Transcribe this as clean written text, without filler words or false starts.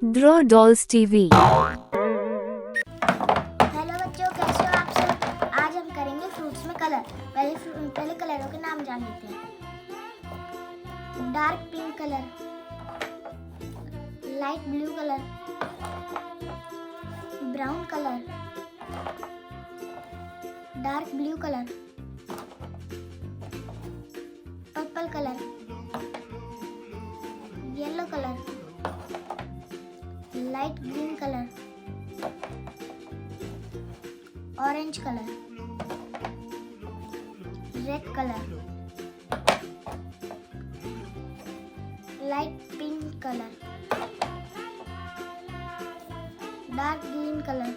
Draw Dolls TV। Hello बच्चों, कैसे हो आप सब। आज हम करेंगे फ्रूट्स में कलर। पहले कलरों के नाम जान लेते हैं। Dark pink colour, light blue colour, brown colour, dark blue colour, purple colour, yellow colour, light green colour, orange colour, red colour, light pink colour, dark green colour,